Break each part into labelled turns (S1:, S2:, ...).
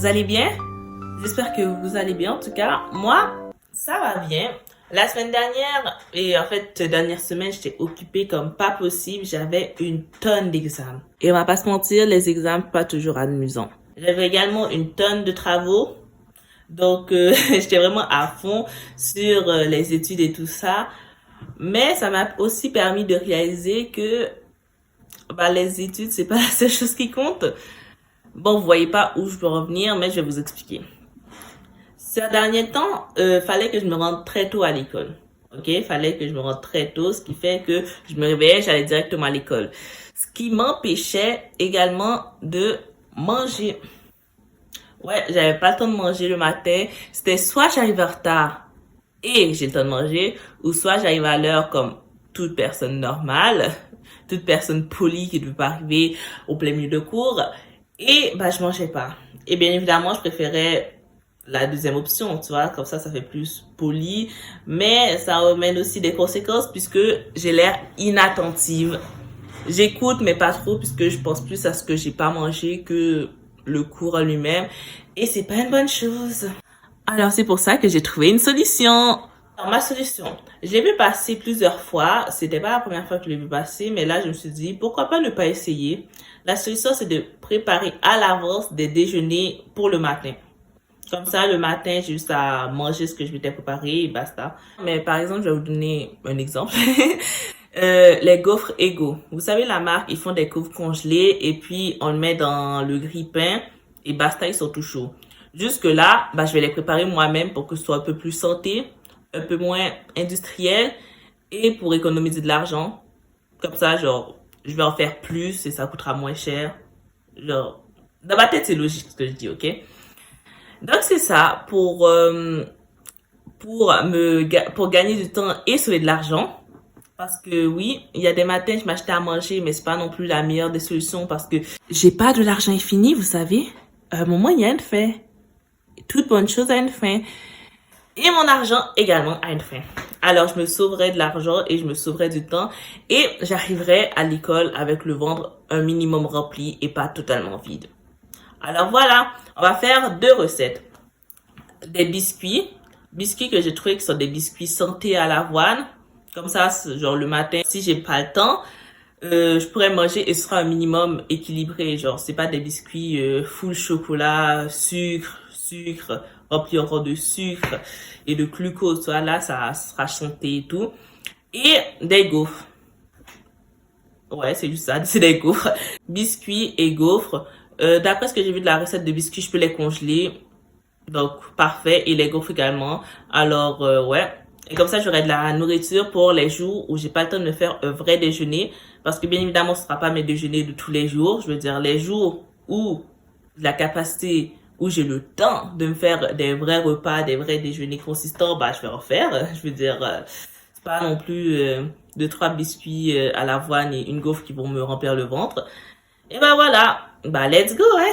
S1: vous allez bien? J'espère que vous allez bien. En tout cas, moi, ça va bien. La semaine dernière, et en fait, cette dernière semaine, j'étais occupée comme pas possible. J'avais une tonne d'examens. Et on va pas se mentir, les examens, pas toujours amusants. J'avais également une tonne de travaux. Donc, j'étais vraiment à fond sur les études et tout ça. Mais ça m'a aussi permis de réaliser que les études, c'est pas la seule chose qui compte. Bon, vous voyez pas où je peux revenir, mais je vais vous expliquer. Ces derniers temps, fallait que je me rende très tôt à l'école. Ok, fallait que je me rende très tôt, ce qui fait que je me réveillais, j'allais directement à l'école. Ce qui m'empêchait également de manger. Ouais, j'avais pas le temps de manger le matin. C'était soit j'arrivais en retard et j'ai le temps de manger, ou soit j'arrive à l'heure comme toute personne normale, toute personne polie qui ne veut pas arriver au plein milieu de cours, et je mangeais pas. Et bien évidemment, je préférais la deuxième option, tu vois, comme ça fait plus poli, mais ça amène aussi des conséquences puisque j'ai l'air inattentive. J'écoute, mais pas trop, puisque je pense plus à ce que j'ai pas mangé que le cours en lui-même, et c'est pas une bonne chose. Alors c'est pour ça que j'ai trouvé une solution. Alors ma solution, je l'ai vu passer plusieurs fois, c'était pas la première fois que je l'ai vu passer, mais là je me suis dit pourquoi pas ne pas essayer. La solution c'est de préparer à l'avance des déjeuners pour le matin. Comme ça, le matin, j'ai juste à manger ce que je m'étais préparé et basta. Mais par exemple, je vais vous donner un exemple. Les gaufres Ego. Vous savez, la marque, ils font des gaufres congelées et puis on le met dans le grille-pain et basta, ils sont tout chauds. Jusque là, je vais les préparer moi-même pour que ce soit un peu plus santé, un peu moins industriel et pour économiser de l'argent. Comme ça, genre, je vais en faire plus et ça coûtera moins cher. Genre, dans ma tête, c'est logique ce que je dis, ok? Donc c'est ça pour gagner du temps et sauver de l'argent. Parce que oui, il y a des matins je m'achetais à manger, mais c'est pas non plus la meilleure des solutions parce que j'ai pas de l'argent infini, vous savez. À un moment il y a une fin. Toute bonne chose a une fin. Et mon argent également a une fin. Alors je me sauverai de l'argent et je me sauverai du temps et j'arriverai à l'école avec le ventre un minimum rempli et pas totalement vide. Alors voilà, on va faire 2 recettes. Des biscuits que j'ai trouvé qui sont des biscuits santé à l'avoine. Comme ça, genre le matin, si j'ai pas le temps, je pourrais manger et ce sera un minimum équilibré. Genre, c'est pas des biscuits full chocolat, sucre, rempli encore de sucre et de glucose. Soit là, ça sera chanté et tout. Et des gaufres. Ouais, c'est juste ça, c'est des gaufres. Biscuits et gaufres. D'après ce que j'ai vu de la recette de biscuits, je peux les congeler. Donc, parfait. Et les gaufres également. Alors, ouais. Et comme ça, j'aurai de la nourriture pour les jours où j'ai pas le temps de me faire un vrai déjeuner. Parce que bien évidemment, ce sera pas mes déjeuners de tous les jours. Je veux dire, les jours où j'ai la capacité, où j'ai le temps de me faire des vrais repas, des vrais déjeuners consistants, je vais en faire. Je veux dire, c'est pas non plus 2-3 biscuits à l'avoine et une gaufre qui vont me remplir le ventre. Et voilà. Let's go, hein.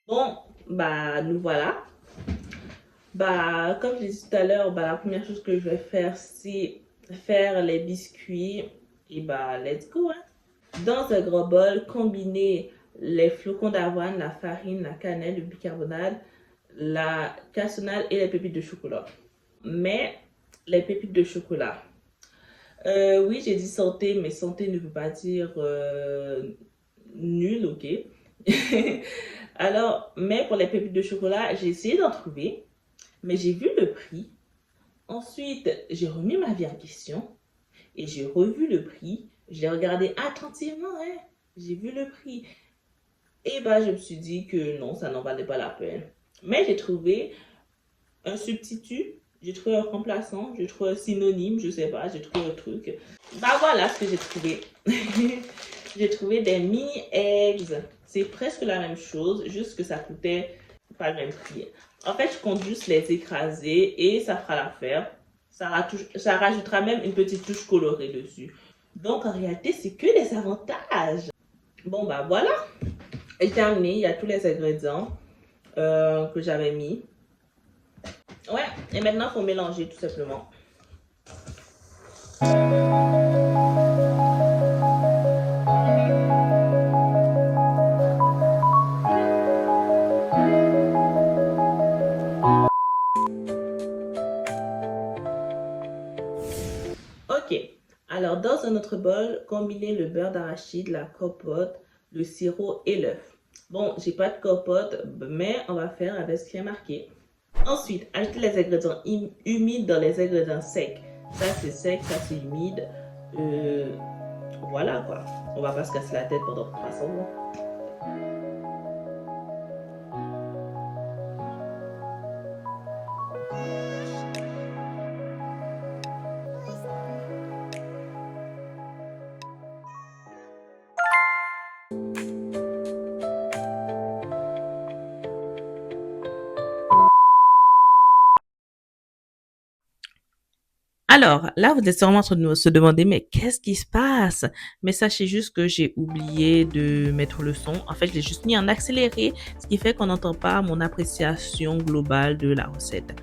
S1: Bon, nous voilà. Comme je disais tout à l'heure, la première chose que je vais faire, c'est faire les biscuits. Et let's go, hein. Dans un gros bol, combiner les flocons d'avoine, la farine, la cannelle, le bicarbonate, la cassonade et les pépites de chocolat. Mais les pépites de chocolat. Oui, j'ai dit santé, mais santé ne veut pas dire nul, ok? Alors, mais pour les pépites de chocolat, j'ai essayé d'en trouver, mais j'ai vu le prix. Ensuite, j'ai remis ma vie en question et j'ai revu le prix. Je l'ai regardé attentivement, hein. J'ai vu le prix. Et je me suis dit que non, ça n'en valait pas la peine. Mais j'ai trouvé un substitut, j'ai trouvé un remplaçant, j'ai trouvé un synonyme, je sais pas, j'ai trouvé un truc. Voilà ce que j'ai trouvé. J'ai trouvé des mini eggs. C'est presque la même chose, juste que ça coûtait pas le même prix. En fait, je compte juste les écraser et ça fera l'affaire. Ça rajoutera même une petite touche colorée dessus. Donc, en réalité, c'est que des avantages. Bon, voilà. J'ai terminé. Il y a tous les ingrédients que j'avais mis. Ouais, et maintenant, il faut mélanger tout simplement. Ok, alors dans un autre bol, combinez le beurre d'arachide, la compote, le sirop et l'œuf. Bon, j'ai pas de compote, mais on va faire avec ce qui est marqué. Ensuite, ajoutez les ingrédients humides dans les ingrédients secs. Ça c'est sec, ça c'est humide. Voilà quoi. On va pas se casser la tête pendant 300 mois. Alors, là, vous êtes sûrement en train de se demander, mais qu'est-ce qui se passe? Mais sachez juste que j'ai oublié de mettre le son. En fait, je l'ai juste mis en accéléré, ce qui fait qu'on n'entend pas mon appréciation globale de la recette.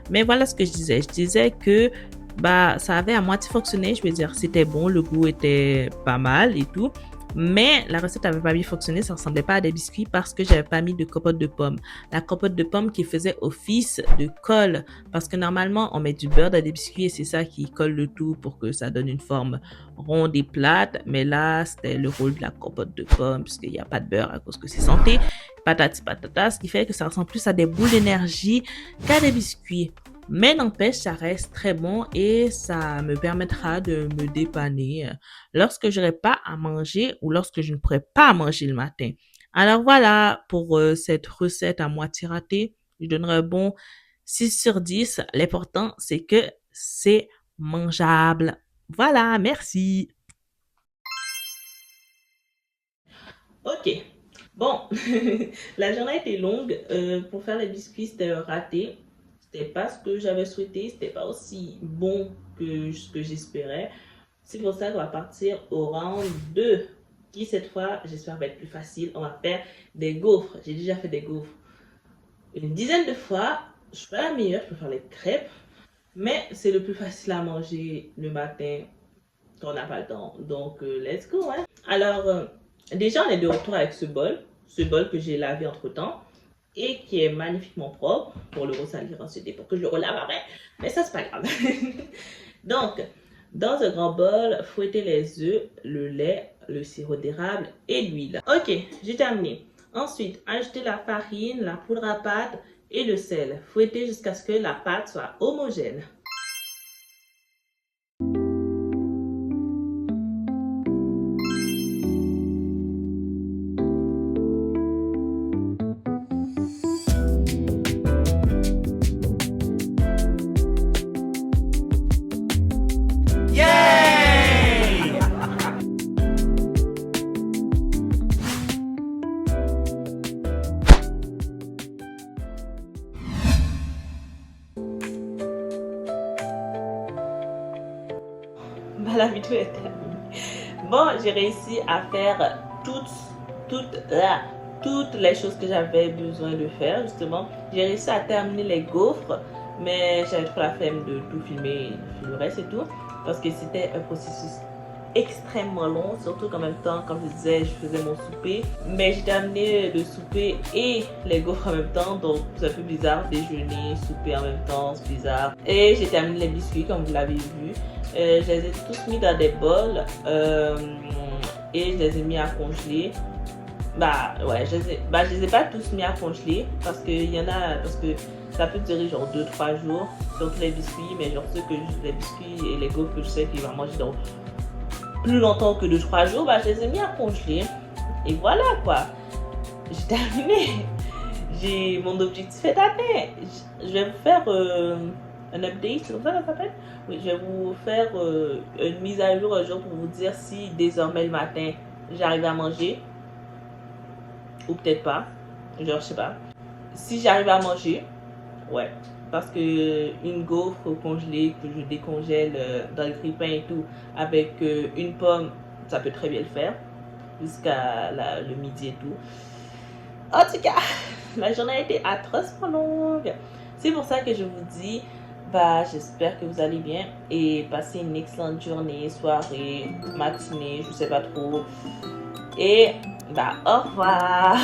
S1: Mais voilà ce que je disais. Je disais que bah, ça avait à moitié fonctionné. Je veux dire, c'était bon, le goût était pas mal et tout. Mais la recette avait pas bien fonctionné, ça ressemblait pas à des biscuits parce que j'avais pas mis de compote de pomme. La compote de pomme qui faisait office de colle parce que normalement on met du beurre dans des biscuits et c'est ça qui colle le tout pour que ça donne une forme ronde et plate. Mais là c'était le rôle de la compote de pomme puisqu'il n'y a pas de beurre à cause que c'est santé. Patati patata, ce qui fait que ça ressemble plus à des boules d'énergie qu'à des biscuits. Mais n'empêche, ça reste très bon et ça me permettra de me dépanner lorsque j'aurai pas à manger ou lorsque je ne pourrai pas manger le matin. Alors voilà pour cette recette à moitié ratée. Je donnerai un bon 6 sur 10. L'important, c'est que c'est mangeable. Voilà, merci. Ok. Bon, la journée était longue. Pour faire les biscuits, c'était un raté. C'était pas ce que j'avais souhaité. C'était pas aussi bon que ce que j'espérais. C'est pour ça qu'on va partir au round 2. Qui cette fois, j'espère, va être plus facile. On va faire des gaufres. J'ai déjà fait des gaufres une dizaine de fois. Je suis pas la meilleure, je peux faire les crêpes. Mais c'est le plus facile à manger le matin quand on n'a pas le temps. Donc, let's go. Hein. Alors, déjà, on est de retour avec ce bol. Ce bol que j'ai lavé entre temps. Et qui est magnifiquement propre. Pour le ressalir ensuite pour que je le relave après. Mais ça, c'est pas grave. Donc, dans un grand bol, fouettez les œufs, le lait, le sirop d'érable et l'huile. Ok, j'ai terminé. Ensuite, ajoutez la farine, la poudre à pâte et le sel. Fouettez jusqu'à ce que la pâte soit homogène. Bah, la vidéo est terminée. Bon, j'ai réussi à faire toutes les choses que j'avais besoin de faire, justement. J'ai réussi à terminer les gaufres, mais j'avais trop la flemme de tout filmer, le reste et tout, parce que c'était un processus extrêmement long, surtout qu'en même temps, comme je disais, je faisais mon souper, mais j'ai terminé le souper et les gaufres en même temps, donc c'est un peu bizarre, déjeuner, souper en même temps, c'est bizarre. Et j'ai terminé les biscuits, comme vous l'avez vu. Je les ai tous mis dans des bols et je les ai mis à congeler. Bah ouais, je les ai pas tous mis à congeler parce que il y en a, parce que ça peut durer genre 2-3 jours, surtout les biscuits, mais genre ceux que les biscuits et les gaufres que je sais qu'il va manger dans plus longtemps que 2-3 jours, bah je les ai mis à congeler. Et voilà quoi, j'ai terminé. J'ai mon objectif est atteint. Je vais vous faire un update, c'est comme ça s'appelle? Oui, je vais vous faire une mise à jour un jour pour vous dire si désormais le matin j'arrive à manger ou peut-être pas. Genre, je sais pas. Si j'arrive à manger, ouais. Parce que une gaufre congelée que je décongèle dans le grille-pain et tout, avec une pomme, ça peut très bien le faire. Jusqu'à le midi et tout. En tout cas, la journée a été atrocement longue. C'est pour ça que je vous dis, Bah, j'espère que vous allez bien et passez une excellente journée, soirée, matinée, je sais pas trop. Et bah, au revoir.